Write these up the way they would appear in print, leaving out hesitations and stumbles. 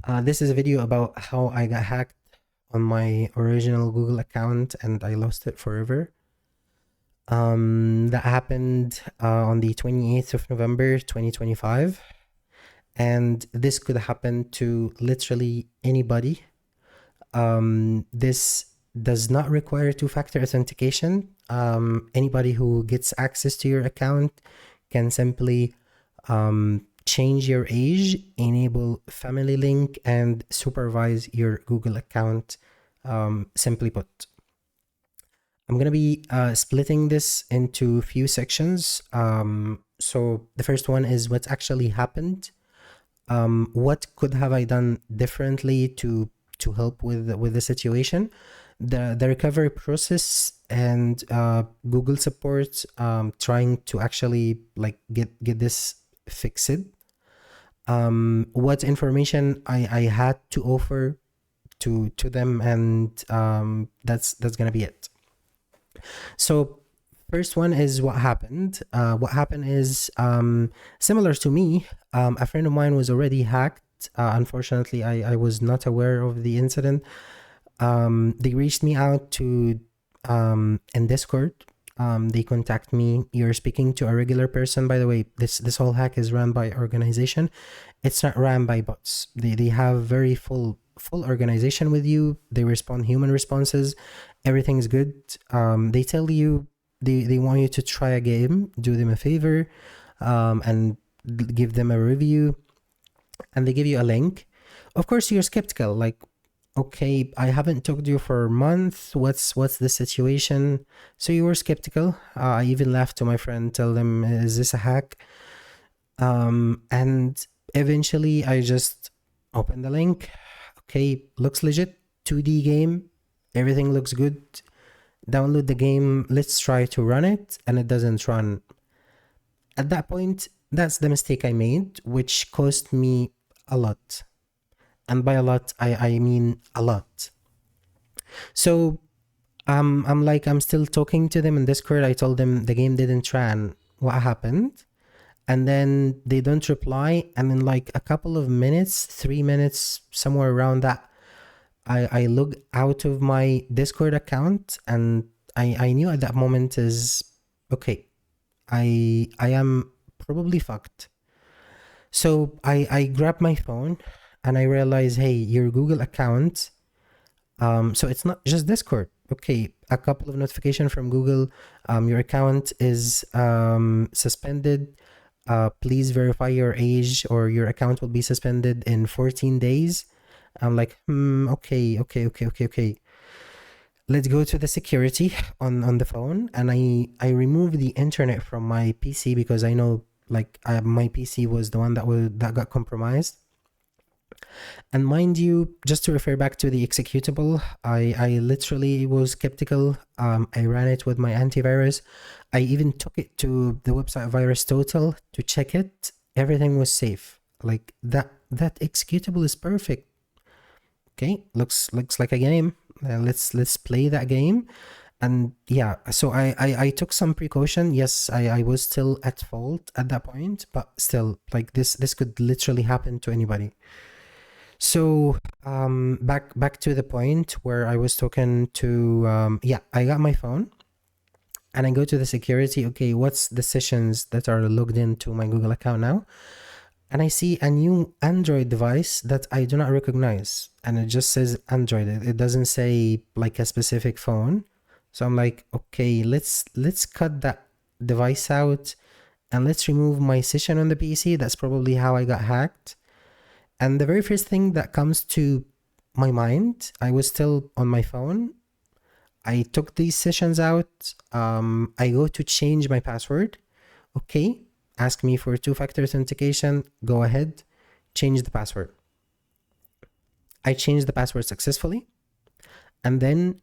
This is a video about how I got hacked on my original Google account and I lost it forever. That happened on the 28th of November 2025. And this could happen to literally anybody. This does not require two-factor authentication. Anybody who gets access to your account can simply change your age, enable family link, and supervise your Google account, simply put. I'm going to be splitting this into a few sections. So the first one is what actually happened. What could have I done differently to help with the situation, the recovery process, and Google support trying to actually like get this fixed. What information I had to offer to them, and that's gonna be it. So first one is what happened. What happened is similar to me. A friend of mine was already hacked. Unfortunately, I was not aware of the incident. They reached me out to in Discord. They contact me. You're speaking to a regular person. By the way, this whole hack is run by organization. It's not run by bots. They have very full organization with you. They respond human responses. Everything's good. They tell you they want you to try a game, do them a favor, and give them a review, and they give you a link. Of course, you're skeptical, like, okay, I haven't talked to you for a month. What's the situation? So you were skeptical. I even laughed to my friend, tell them, is this a hack? And eventually I just opened the link. Okay, looks legit. 2D game. Everything looks good. Download the game. Let's try to run it. And it doesn't run. At that point, that's the mistake I made, which cost me a lot. And by a lot, I mean a lot. So I'm still talking to them in Discord. I told them the game didn't run. What happened? And then they don't reply. And in like a couple of minutes, 3 minutes, somewhere around that, I logged out of my Discord account, and I knew at that moment is, okay, I am probably fucked. So I grabbed my phone and I realized, hey, your Google account, so it's not just Discord. Okay, a couple of notifications from Google, your account is suspended. Please verify your age or your account will be suspended in 14 days. I'm like, okay. Let's go to the security on the phone, and I removed the internet from my PC because I know like my PC was the one that got compromised. And mind you, just to refer back to the executable, I literally was skeptical. I ran it with my antivirus. I even took it to the website VirusTotal to check it. Everything was safe. Like that executable is perfect. Okay, looks like a game. Let's play that game. And yeah, so I took some precaution. Yes, I was still at fault at that point, but still, like this could literally happen to anybody. So back to the point where I was talking to, yeah, I got my phone and I go to the security. Okay, what's the sessions that are logged into my Google account now? And I see a new Android device that I do not recognize. And it just says Android. It doesn't say like a specific phone. So I'm like, okay, let's cut that device out and let's remove my session on the PC. That's probably how I got hacked. And the very first thing that comes to my mind, I was still on my phone. I took these sessions out. I go to change my password. Okay, ask me for two-factor authentication. Go ahead, change the password. I changed the password successfully. And then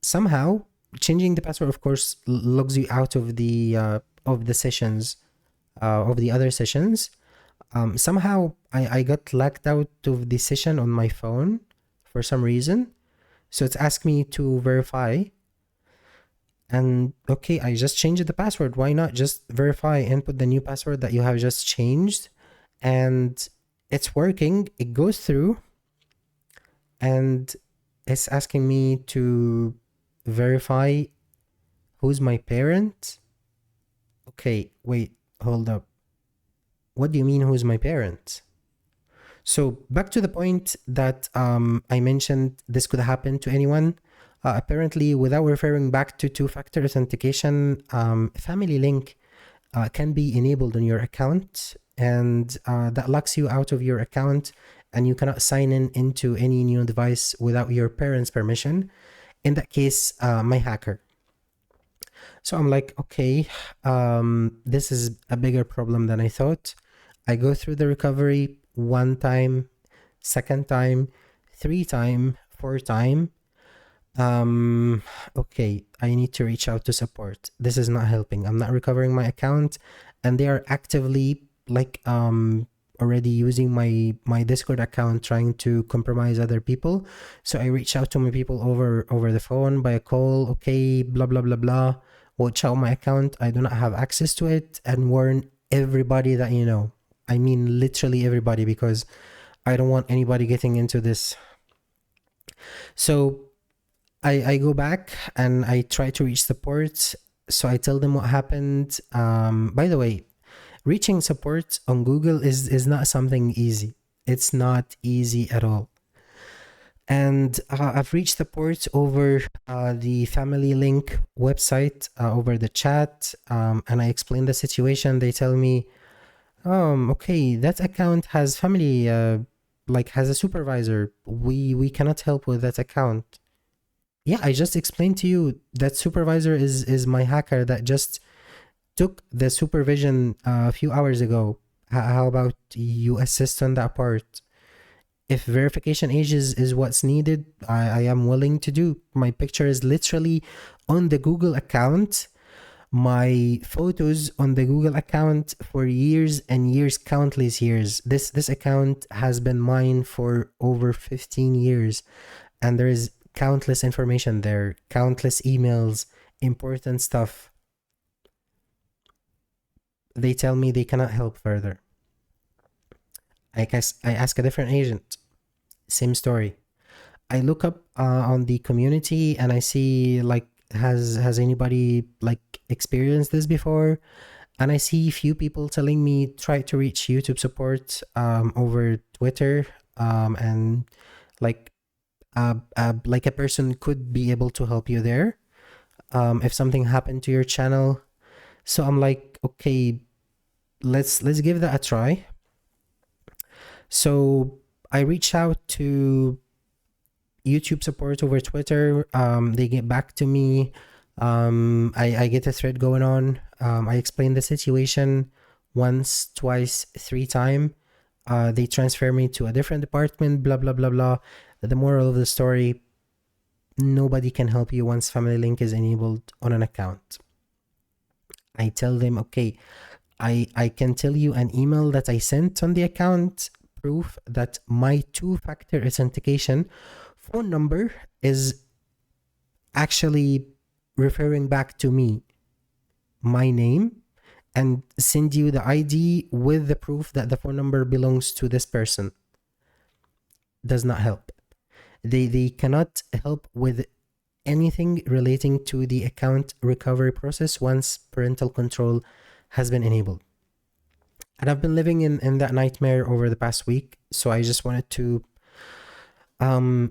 somehow changing the password, of course, logs you out of the sessions, of the other sessions. Somehow I got locked out of the session on my phone for some reason. So it's asked me to verify. And okay, I just changed the password. Why not just verify, input the new password that you have just changed? And it's working. It goes through. and it's asking me to verify who's my parent. Okay, wait, hold up. What do you mean who's my parent? So back to the point that I mentioned, this could happen to anyone. Apparently, without referring back to two-factor authentication, Family Link can be enabled on your account, and that locks you out of your account, and you cannot sign in into any new device without your parents' permission. In that case, my hacker. So I'm like, okay, this is a bigger problem than I thought. I go through the recovery one time, second time, three time, four time. Okay, I need to reach out to support. This is not helping. I'm not recovering my account, and they are actively like already using my Discord account trying to compromise other people. So I reach out to my people over the phone by a call. Okay, blah blah blah blah. Watch out my account. I do not have access to it, and warn everybody that you know. I mean literally everybody, because I don't want anybody getting into this. So I go back and I try to reach support. So I tell them what happened. By the way, reaching support on Google is not something easy. It's not easy at all. And I've reached support over the Family Link website, over the chat, and I explain the situation. They tell me, okay, that account has family, like has a supervisor. We cannot help with that account. Yeah, I just explained to you that supervisor is my hacker that just took the supervision a few hours ago. How about you assist on that part? If verification age is what's needed, I am willing to do. My picture is literally on the Google account. My photos on the Google account for years and years, countless years. This account has been mine for over 15 years, and there is countless information there, countless emails, important stuff. They tell me they cannot help further. I ask a different agent, same story. I look up on the community and I see like has anybody like experienced this before, and I see few people telling me try to reach YouTube support over Twitter, and like a person could be able to help you there if something happened to your channel. So I'm like, okay, let's give that a try. So I reach out to YouTube support over Twitter. They get back to me. I get a thread going on. I explain the situation once, twice, three times. They transfer me to a different department, blah blah blah blah. The moral of the story, nobody can help you once Family Link is enabled on an account. I tell them, okay, I can tell you an email that I sent on the account, proof that my two-factor authentication phone number is actually referring back to me, my name, and send you the ID with the proof that the phone number belongs to this person. Does not help. They cannot help with anything relating to the account recovery process once parental control has been enabled. And I've been living in that nightmare over the past week, so I just wanted to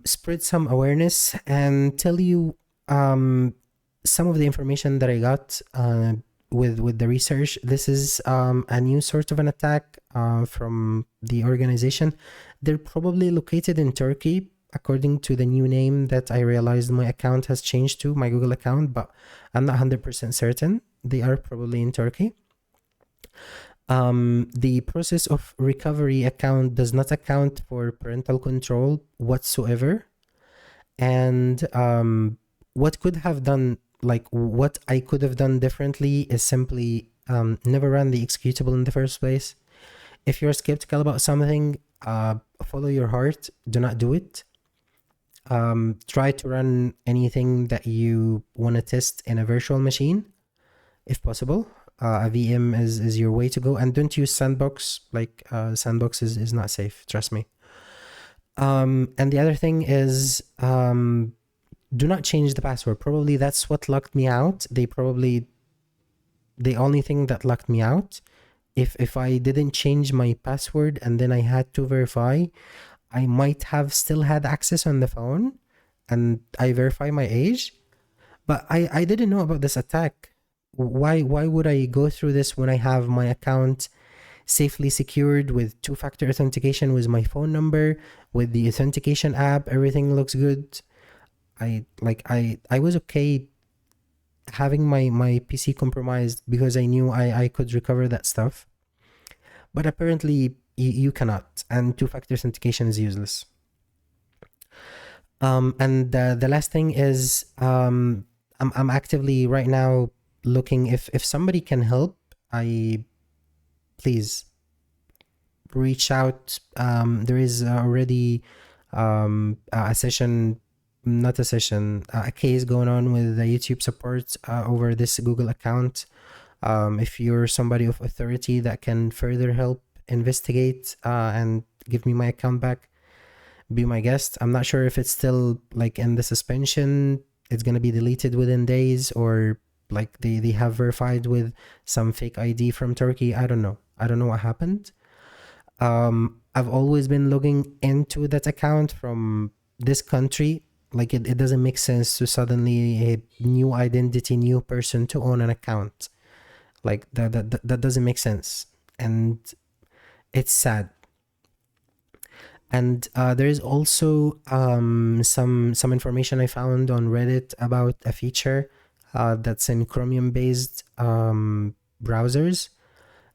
spread some awareness and tell you some of the information that I got with the research. This is a new sort of an attack from the organization. They're probably located in Turkey, according to the new name that I realized my account has changed to, my Google account, but I'm not 100% certain. They are probably in Turkey. The process of recovery account does not account for parental control whatsoever. And what could have done, like what I could have done differently is simply never run the executable in the first place. If you're skeptical about something, follow your heart, do not do it. Try to run anything that you want to test in a virtual machine, if possible. A VM is your way to go, and don't use Sandbox. Like Sandbox is not safe, trust me. And the other thing is, do not change the password. Probably that's what locked me out. The only thing that locked me out, if I didn't change my password and then I had to verify, I might have still had access on the phone and I verify my age. But I didn't know about this attack. Why would I go through this when I have my account safely secured with two-factor authentication with my phone number, with the authentication app, everything looks good. I was okay having my PC compromised because I knew I could recover that stuff. But apparently you cannot, and two-factor authentication is useless. And the last thing is, I'm actively right now looking if somebody can help. I please reach out. There is already a session, not a session, a case going on with the YouTube support over this Google account. If you're somebody of authority that can further help investigate and give me my account back, be my guest. I'm not sure if it's still like in the suspension, it's gonna be deleted within days, or like they have verified with some fake ID from Turkey. I don't know what happened. I've always been looking into that account from this country. Like it doesn't make sense to suddenly a new identity, new person to own an account. Like that doesn't make sense, and it's sad. And there is also some information I found on Reddit about a feature that's in Chromium-based browsers,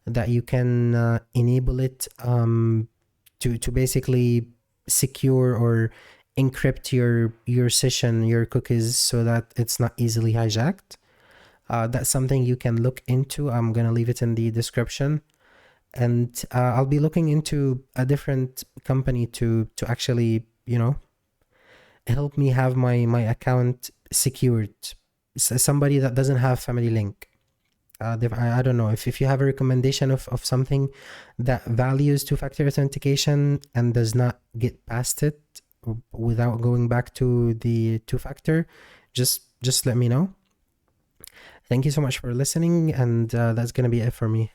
that you can enable it to basically secure or encrypt your session, your cookies, so that it's not easily hijacked. That's something you can look into. I'm gonna leave it in the description. And I'll be looking into a different company to actually, help me have my account secured. Somebody that doesn't have Family Link. I don't know if you have a recommendation of something that values two-factor authentication and does not get past it without going back to the two-factor, just let me know. Thank you so much for listening, and that's gonna be it for me.